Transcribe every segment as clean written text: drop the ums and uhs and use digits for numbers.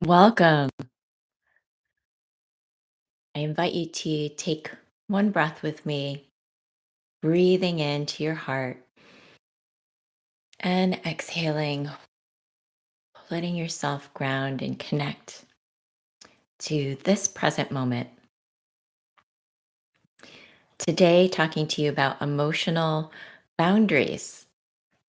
Welcome. I invite you to take one breath with me, breathing into your heart and exhaling, letting yourself ground and connect to this present moment. Today, talking to you about emotional boundaries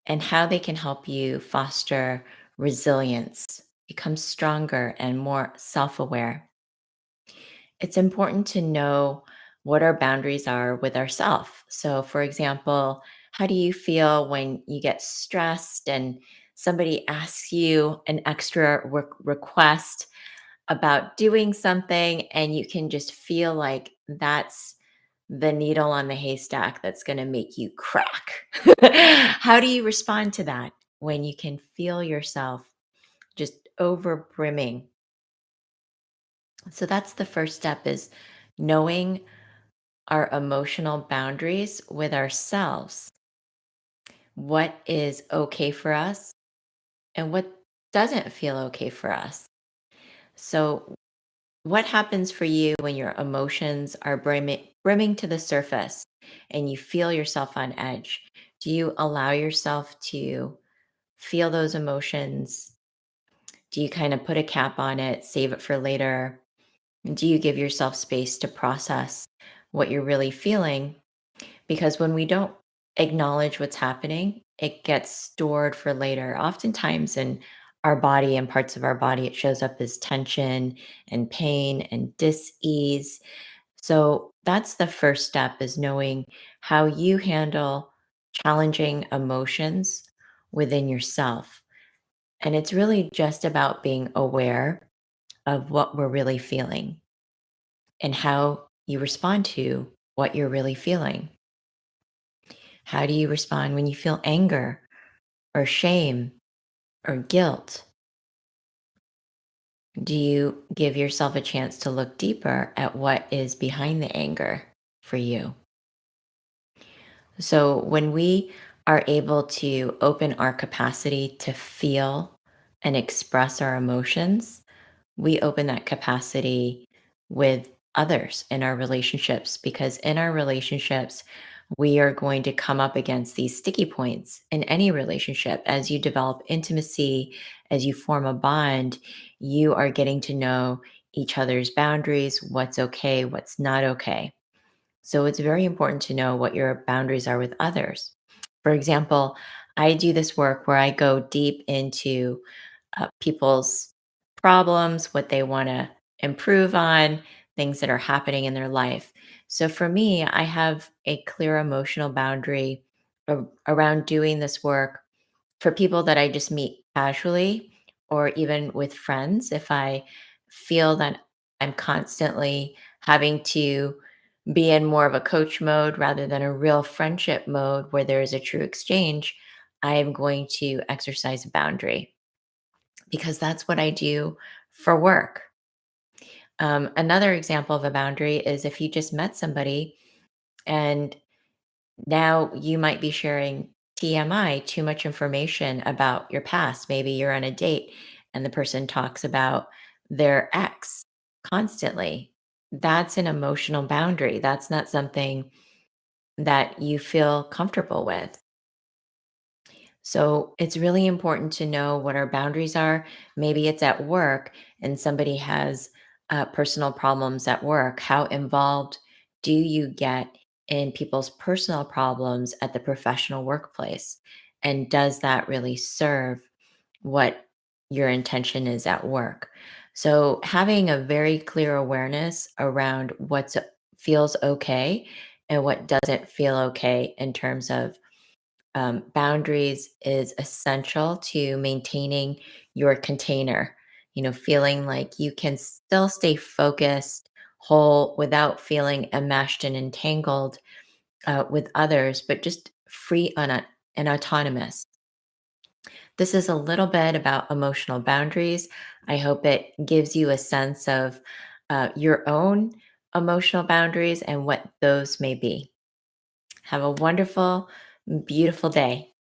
and how they can help you foster resilience, become stronger and more self aware. It's important to know what our boundaries are with ourselves. So, for example, how do you feel when you get stressed and somebody asks you an extra request about doing something, and you can just feel like that's the needle on the haystack that's going to make you crack? How do you respond to that when you can feel yourself just over brimming? So that's the first step, is knowing our emotional boundaries with ourselves. What is okay for us and what doesn't feel okay for us. So, what happens for you when your emotions are brimming to the surface and you feel yourself on edge? Do you allow yourself to feel those emotions? Do you kind of put a cap on it, save it for later? Do you give yourself space to process what you're really feeling? Because when we don't acknowledge what's happening, it gets stored for later. Oftentimes in our body and parts of our body, it shows up as tension and pain and dis-ease. So that's the first step, is knowing how you handle challenging emotions within yourself. And it's really just about being aware of what we're really feeling and how you respond to what you're really feeling. How do you respond when you feel anger or shame or guilt? Do you give yourself a chance to look deeper at what is behind the anger for you? So, when we are able to open our capacity to feel and express our emotions, we open that capacity with others in our relationships, because in our relationships, we are going to come up against these sticky points in any relationship. As you develop intimacy, as you form a bond, you are getting to know each other's boundaries, what's okay, what's not okay. So it's very important to know what your boundaries are with others. For example, I do this work where I go deep into people's problems, what they want to improve on, things that are happening in their life. So for me, I have a clear emotional boundary around doing this work for people that I just meet casually, or even with friends. If I feel that I'm constantly having to be in more of a coach mode rather than a real friendship mode where there is a true exchange, I am going to exercise a boundary, because that's what I do for work. Another example of a boundary is if you just met somebody and now you might be sharing TMI, too much information about your past. Maybe you're on a date and the person talks about their ex constantly. That's an emotional boundary. That's not something that you feel comfortable with. So it's really important to know what our boundaries are. Maybe it's at work and somebody has personal problems at work. How involved do you get in people's personal problems at the professional workplace? And does that really serve what your intention is at work? So having a very clear awareness around what feels okay and what doesn't feel okay in terms of boundaries is essential to maintaining your container, feeling like you can still stay focused, whole, without feeling enmeshed and entangled with others, but just free and autonomous. This is a little bit about emotional boundaries. I hope it gives you a sense of your own emotional boundaries and what those may be. Have a wonderful, beautiful day.